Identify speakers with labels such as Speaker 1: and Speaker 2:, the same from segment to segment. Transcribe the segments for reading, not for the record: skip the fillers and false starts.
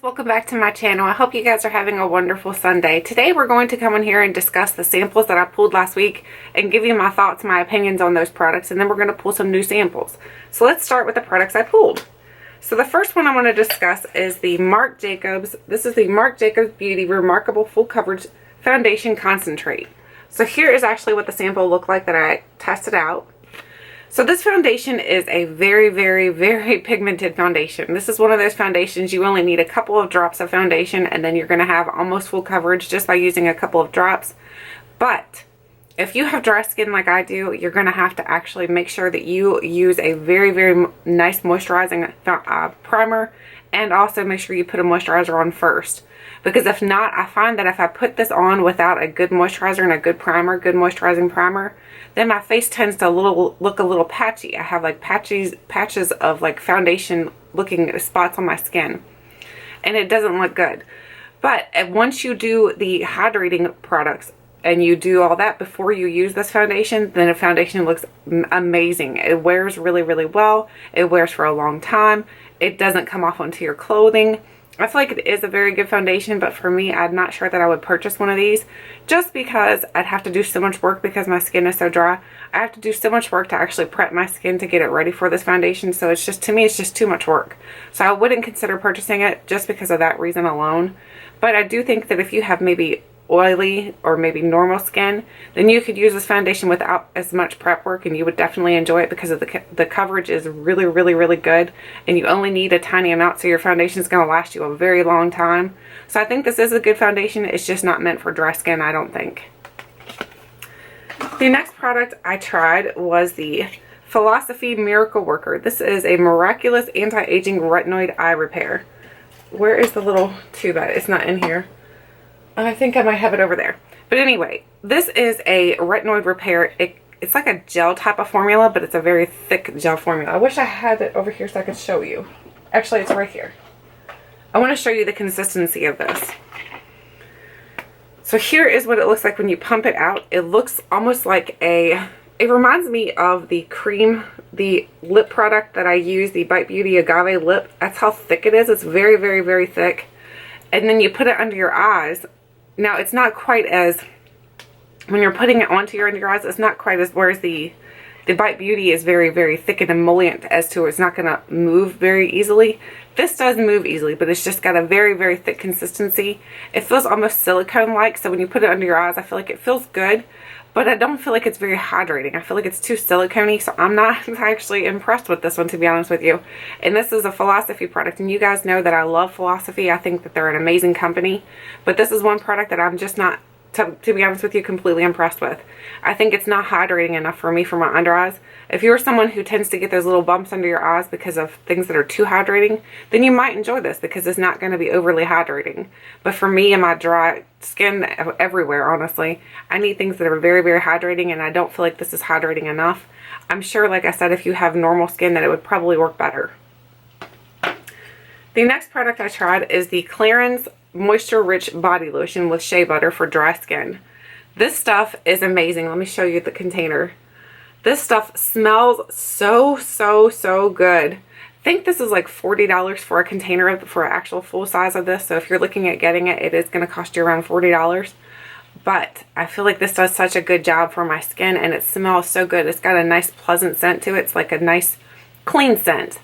Speaker 1: welcome back to my channel. I hope you guys are having a wonderful Sunday. Today we're going to come in here and discuss the samples that I pulled last week and give you my thoughts, my opinions on those products, and then we're going to pull some new samples. So let's start with the products I pulled. So the first one I want to discuss is the Marc Jacobs. This is the Marc Jacobs Beauty Remarkable Full Coverage Foundation Concentrate. So here is actually what the sample looked like that I tested out. So this foundation is a very, very, very pigmented foundation. This is one of those foundations you only need a couple of drops of foundation and then you're going to have almost full coverage just by using a couple of drops. But if you have dry skin like I do, you're going to have to actually make sure that you use a very, very nice moisturizing primer, and also make sure you put a moisturizer on first. Because if not, I find that if I put this on without a good moisturizer and a good primer, good moisturizing primer, then my face tends to look a little patchy. I have like patches of like foundation looking spots on my skin, and it doesn't look good. But once you do the hydrating products and you do all that before you use this foundation, then the foundation looks amazing. It wears really, really well. It wears for a long time. It doesn't come off onto your clothing. I feel like it is a very good foundation, but for me, I'm not sure that I would purchase one of these just because I'd have to do so much work because my skin is so dry. I have to do so much work to actually prep my skin to get it ready for this foundation. So it's just, to me, it's just too much work. So I wouldn't consider purchasing it just because of that reason alone. But I do think that if you have maybe oily or maybe normal skin, then you could use this foundation without as much prep work and you would definitely enjoy it because of the coverage is really, really, really good, and you only need a tiny amount, so your foundation is going to last you a very long time. So I think this is a good foundation. It's just not meant for dry skin, I don't think. The next product I tried was the Philosophy Miracle Worker. This is a Miraculous Anti-Aging Retinoid Eye Repair. Where is the little tube at? It's not in here. I think I might have it over there. But anyway, this is a retinoid repair. It's like a gel type of formula, but it's a very thick gel formula. I wish I had it over here so I could show you. Actually, it's right here. I want to show you the consistency of this. So here is what it looks like when you pump it out. It looks almost like it reminds me of the Creme, the lip product that I use, the Bite Beauty Agave Lip. That's how thick it is. It's very, very, very thick. And then you put it under your eyes. Now, it's not quite as, when you're putting it onto your under your eyes, it's not quite as, whereas the Bite Beauty is very, very thick and emollient as to it's not going to move very easily. This does move easily, but it's just got a very, very thick consistency. It feels almost silicone-like, so when you put it under your eyes, I feel like it feels good, but I don't feel like it's very hydrating. I feel like it's too silicone-y, so I'm not actually impressed with this one, to be honest with you. And this is a Philosophy product, and you guys know that I love Philosophy. I think that they're an amazing company, but this is one product that I'm just not, to be honest with you, completely impressed with. I think it's not hydrating enough for me for my under eyes. If you're someone who tends to get those little bumps under your eyes because of things that are too hydrating, then you might enjoy this because it's not going to be overly hydrating. But for me and my dry skin everywhere, honestly, I need things that are very, very hydrating, and I don't feel like this is hydrating enough. I'm sure, like I said, if you have normal skin, that it would probably work better. The next product I tried is the Clarins Moisture Rich Body Lotion with Shea Butter for dry skin. This stuff is amazing. Let me show you the container. This stuff smells so, so, so good. I think this is like $40 for a container for an actual full size of this. So if you're looking at getting it, it is going to cost you around $40. But I feel like this does such a good job for my skin, and it smells so good. It's got a nice pleasant scent to it. It's like a nice clean scent.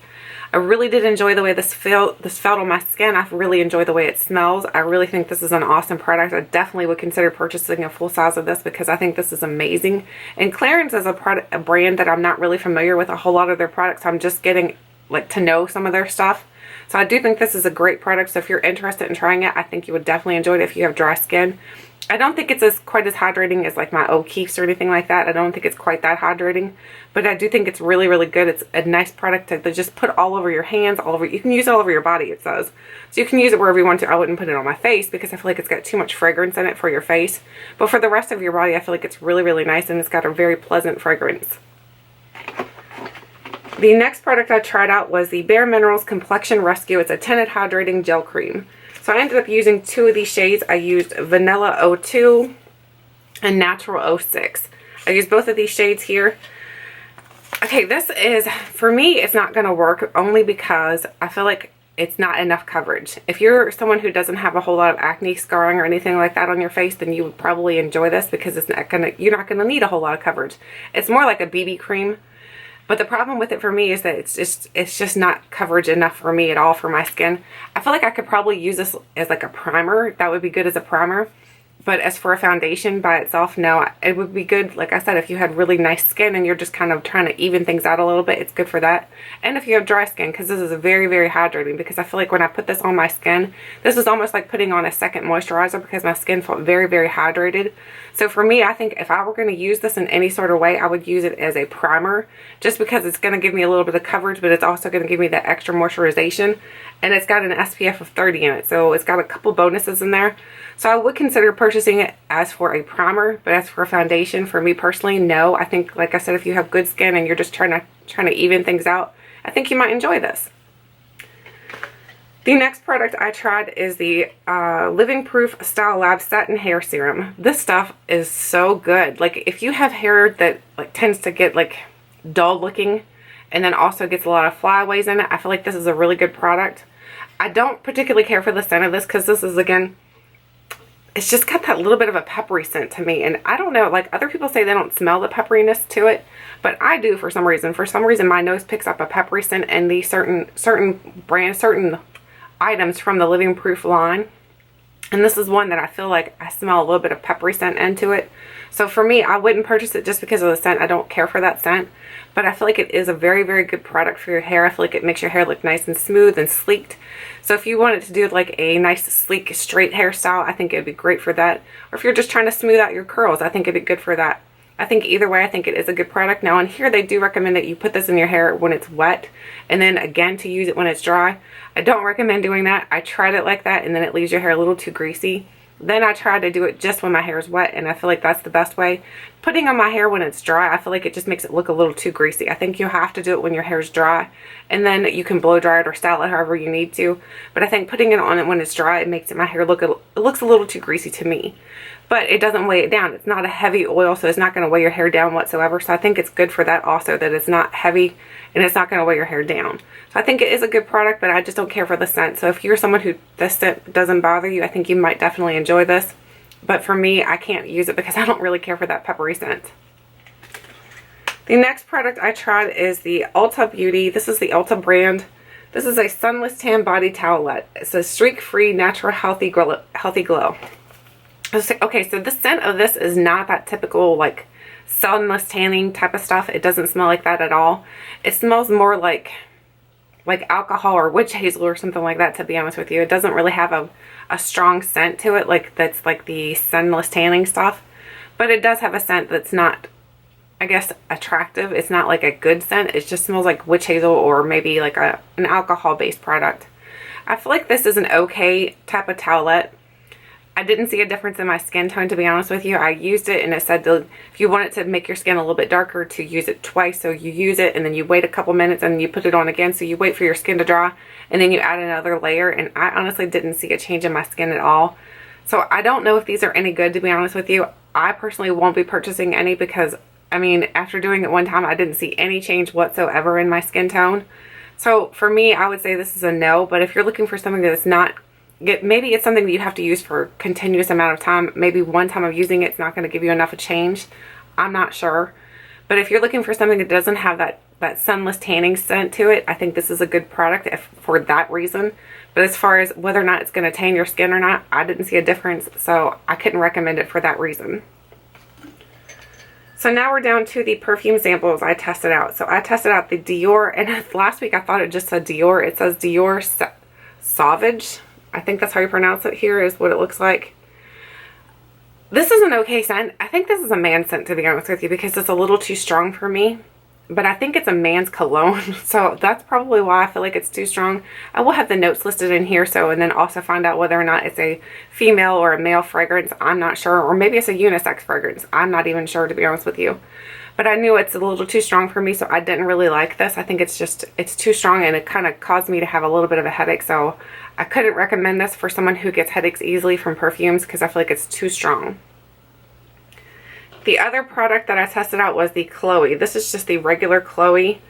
Speaker 1: I really did enjoy the way this felt on my skin. I really enjoy the way it smells. I really think this is an awesome product. I definitely would consider purchasing a full size of this because I think this is amazing. And Clarins is a brand that I'm not really familiar with a whole lot of their products. I'm just getting like to know some of their stuff. So I do think this is a great product. So if you're interested in trying it, I think you would definitely enjoy it if you have dry skin. I don't think it's quite as hydrating as like my O'Keeffe's or anything like that. I don't think it's quite that hydrating, but I do think it's really, really good. It's a nice product to just put all over your hands, all over. You can use it all over your body, it says. So you can use it wherever you want to. I wouldn't put it on my face because I feel like it's got too much fragrance in it for your face. But for the rest of your body, I feel like it's really, really nice, and it's got a very pleasant fragrance. The next product I tried out was the bareMinerals Complexion Rescue. It's a tinted hydrating gel cream. So I ended up using two of these shades. I used Vanilla 02 and Natural 06. I used both of these shades here. Okay, this is, for me, it's not going to work only because I feel like it's not enough coverage. If you're someone who doesn't have a whole lot of acne scarring or anything like that on your face, then you would probably enjoy this because you're not gonna need a whole lot of coverage. It's more like a BB cream, but the problem with it for me is that it's just not coverage enough for me at all for my skin. I feel like I could probably use this as like a primer. That would be good as a primer. But as for a foundation by itself, no, it would be good, like I said, if you had really nice skin and you're just kind of trying to even things out a little bit, it's good for that. And if you have dry skin, because this is very, very hydrating, because I feel like when I put this on my skin, this is almost like putting on a second moisturizer because my skin felt very, very hydrated. So for me, I think if I were going to use this in any sort of way, I would use it as a primer, just because it's going to give me a little bit of coverage, but it's also going to give me that extra moisturization. And it's got an SPF of 30 in it, so it's got a couple bonuses in there. So I would consider purchasing it as for a primer, but as for a foundation, for me personally, no. I think, like I said, if you have good skin and you're just trying to even things out, I think you might enjoy this. The next product I tried is the Living Proof Style Lab Satin Hair Serum. This stuff is so good. Like, if you have hair that like tends to get like dull looking and then also gets a lot of flyaways in it, I feel like this is a really good product. I don't particularly care for the scent of this because this is, again, it's just got that little bit of a peppery scent to me. And I don't know, like other people say they don't smell the pepperiness to it, but I do for some reason. For some reason, my nose picks up a peppery scent in the certain brands, certain items from the Living Proof line. And this is one that I feel like I smell a little bit of peppery scent into it. So for me, I wouldn't purchase it just because of the scent. I don't care for that scent. But I feel like it is a very, very good product for your hair. I feel like it makes your hair look nice and smooth and sleeked. So if you wanted to do like a nice, sleek, straight hairstyle, I think it would be great for that. Or if you're just trying to smooth out your curls, I think it'd be good for that. I think either way, I think it is a good product. Now on here, they do recommend that you put this in your hair when it's wet, and then again to use it when it's dry. I don't recommend doing that. I tried it like that, and then it leaves your hair a little too greasy. Then I tried to do it just when my hair is wet, and I feel like that's the best way. Putting on my hair when it's dry, I feel like it just makes it look a little too greasy. I think you have to do it when your hair is dry, and then you can blow dry it or style it however you need to. But I think putting it on it when it's dry, it makes my hair look, it looks a little too greasy to me. But it doesn't weigh it down. It's not a heavy oil, so it's not going to weigh your hair down whatsoever. So I think it's good for that also, that it's not heavy and it's not going to weigh your hair down. So I think it is a good product, but I just don't care for the scent. So if you're someone who the scent doesn't bother you, I think you might definitely enjoy this. But for me, I can't use it because I don't really care for that peppery scent. The next product I tried is the Ulta Beauty. This is the Ulta brand. This is a Sunless Tan Body Towelette. It's a streak-free, natural, healthy glow. Okay, so the scent of this is not that typical like sunless tanning type of stuff. It doesn't smell like that at all. It smells more like alcohol or witch hazel or something like that, to be honest with you. It doesn't really have a strong scent to it like that's like the sunless tanning stuff. But it does have a scent that's not, I guess, attractive. It's not like a good scent. It just smells like witch hazel or maybe like an alcohol-based product. I feel like this is an okay type of towelette. I didn't see a difference in my skin tone, to be honest with you. I used it and it said if you want it to make your skin a little bit darker, to use it twice. So you use it and then you wait a couple minutes and you put it on again. So you wait for your skin to dry and then you add another layer. And I honestly didn't see a change in my skin at all. So I don't know if these are any good, to be honest with you. I personally won't be purchasing any because, I mean, after doing it one time, I didn't see any change whatsoever in my skin tone. So for me, I would say this is a no. But if you're looking for something that's not, maybe it's something that you have to use for a continuous amount of time. Maybe one time of using it's not going to give you enough of change. I'm not sure. But if you're looking for something that doesn't have that sunless tanning scent to it, I think this is a good product for that reason. But as far as whether or not it's going to tan your skin or not, I didn't see a difference. So I couldn't recommend it for that reason. So now we're down to the perfume samples I tested out. So I tested out the Dior, and last week I thought it just said Dior. It says Dior Sauvage. I think that's how you pronounce it here, is what it looks like. This is an okay scent. I think this is a man scent, to be honest with you, because it's a little too strong for me. But I think it's a man's cologne, so that's probably why I feel like it's too strong. I will have the notes listed in here, and then also find out whether or not it's a female or a male fragrance. I'm not sure. Or maybe it's a unisex fragrance. I'm not even sure, to be honest with you. But I knew it's a little too strong for me, so I didn't really like this. I think it's too strong, and it kind of caused me to have a little bit of a headache. So I couldn't recommend this for someone who gets headaches easily from perfumes because I feel like it's too strong. The other product that I tested out was the Chloe. This is just the regular Chloe.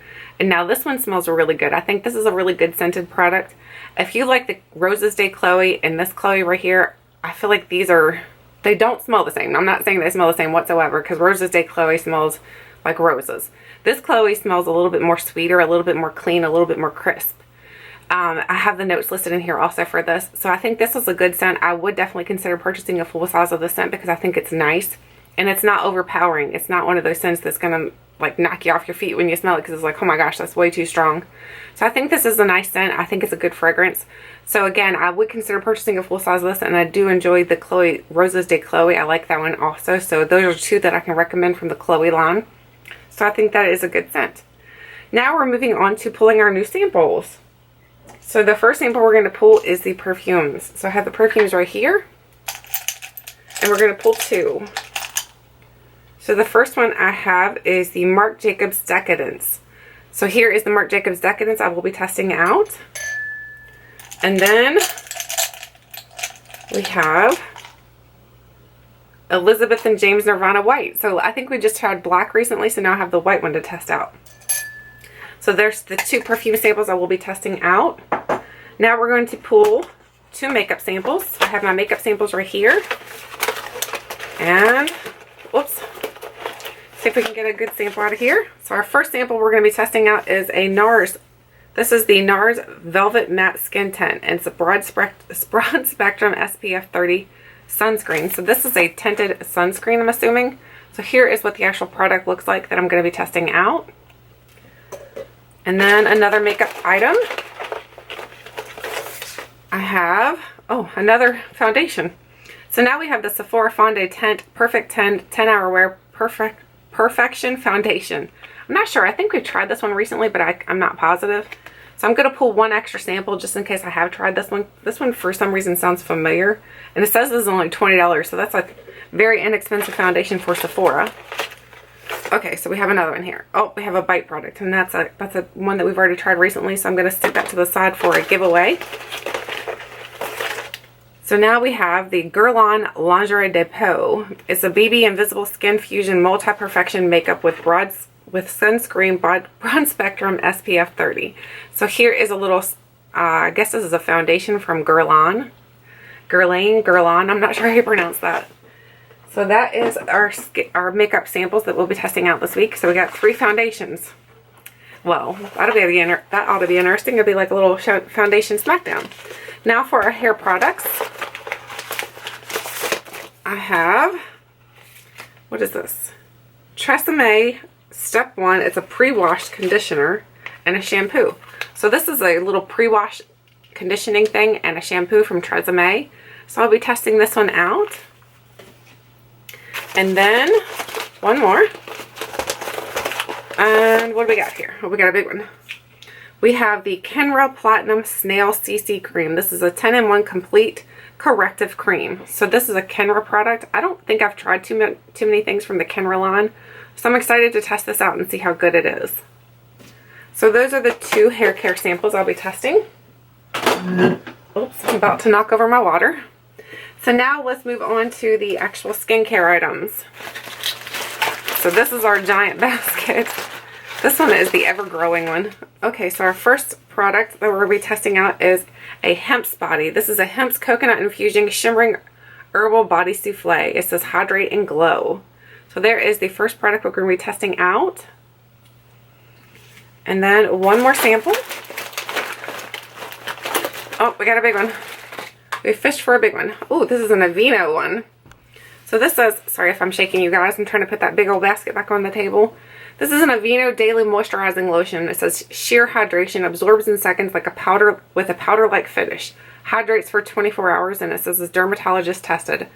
Speaker 1: And now this one smells really good. I think this is a really good scented product. If you like the Roses de Chloe and this Chloe right here, I feel like these are, they don't smell the same. I'm not saying they smell the same whatsoever, because Roses de Chloe smells like roses. This Chloe smells a little bit more sweeter, a little bit more clean, a little bit more crisp. I have the notes listed in here also for this. So I think this is a good scent. I would definitely consider purchasing a full size of the scent because I think it's nice. And it's not overpowering. It's not one of those scents that's going to like knock you off your feet when you smell it because it's like, oh my gosh, that's way too strong. So I think this is a nice scent. I think it's a good fragrance. So again, I would consider purchasing a full size of this, and I do enjoy the Chloe Roses de Chloe. I like that one also. So those are two that I can recommend from the Chloe line. So I think that is a good scent. Now we're moving on to pulling our new samples. So the first sample we're going to pull is the perfumes. So I have the perfumes right here, and we're going to pull two. So the first one I have is the Marc Jacobs Decadence. So here is the Marc Jacobs Decadence I will be testing out. And then we have Elizabeth and James Nirvana White. So I think we just tried black recently, so now I have the white one to test out. So there's the two perfume samples I will be testing out. Now we're going to pull two makeup samples. I have my makeup samples right here. And, whoops. See if we can get a good sample out of here. So our first sample we're going to be testing out is a Nars. This is the Nars Velvet Matte Skin Tint, and it's a broad spectrum SPF 30 sunscreen. So this is a tinted sunscreen, I'm assuming. So here is what the actual product looks like that I'm going to be testing out. And then another makeup item. I have, another foundation. So now we have the Sephora Fondé Tint Perfect 10 10-Hour Wear Perfection Foundation. I'm not sure. I think we've tried this one recently, but I'm not positive. So I'm going to pull one extra sample just in case I have tried this one. This one for some reason sounds familiar. And it says this is only $20, so that's a very inexpensive foundation for Sephora. Okay, so we have another one here. Oh, we have a Bite product, and that's a one that we've already tried recently, so I'm going to stick that to the side for a giveaway. So now we have the Guerlain Lingerie de Peau. It's a BB Invisible Skin Fusion Multi-Perfection Makeup with sunscreen broad spectrum SPF 30. So here is a little, I guess this is a foundation from Guerlain. I'm not sure how you pronounce that. So that is our makeup samples that we'll be testing out this week. So we got 3 foundations. Well, that ought to be interesting. It'll be like a little foundation smackdown. Now for our hair products, I have, what is this? Tresemme Step 1. It's a pre-washed conditioner and a shampoo. So this is a little pre-wash conditioning thing and a shampoo from Tresemme. So I'll be testing this one out. And then one more. And what do we got here? Oh, we got a big one. We have the Kenra Platinum Snail CC Cream. This is a 10-in-1 complete corrective cream. So this is a Kenra product. I don't think I've tried too many things from the Kenra line. So I'm excited to test this out and see how good it is. So those are the 2 hair care samples I'll be testing. Oops, I'm about to knock over my water. So now let's move on to the actual skincare items. So this is our giant basket. This one is the ever-growing one. Okay, so our first product that we're going to be testing out is a Hempz body. This is a Hempz Coconut Infusing Shimmering Herbal Body Souffle. It says Hydrate and Glow. So there is the first product we're going to be testing out. And then one more sample. Oh, we got a big one. We fished for a big one. Oh, this is an Aveeno one. So this says, sorry if I'm shaking you guys, I'm trying to put that big old basket back on the table. This is an Aveeno Daily Moisturizing Lotion. It says sheer hydration, absorbs in seconds like a powder with a powder-like finish. Hydrates for 24 hours, and it says it's dermatologist tested.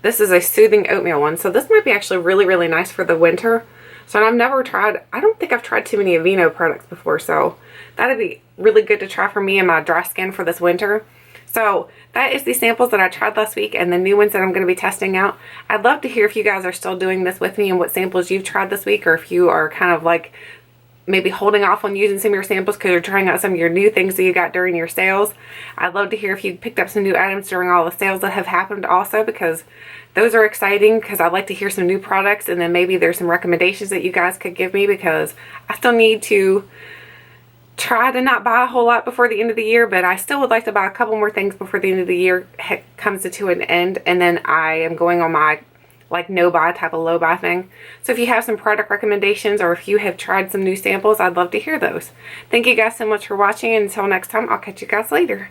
Speaker 1: This is a soothing oatmeal one. So this might be actually really, really nice for the winter. So I've never tried, I don't think I've tried too many Aveeno products before. So that'd be really good to try for me and my dry skin for this winter. So that is the samples that I tried last week and the new ones that I'm going to be testing out. I'd love to hear if you guys are still doing this with me and what samples you've tried this week, or if you are kind of like maybe holding off on using some of your samples because you're trying out some of your new things that you got during your sales. I'd love to hear if you picked up some new items during all the sales that have happened also, because those are exciting, because I'd like to hear some new products, and then maybe there's some recommendations that you guys could give me, because I still need to try to not buy a whole lot before the end of the year, but I still would like to buy a couple more things before the end of the year comes to an end, and then I am going on my like no buy type of low buy thing. So if you have some product recommendations or if you have tried some new samples, I'd love to hear those. Thank you guys so much for watching, and until next time, I'll catch you guys later.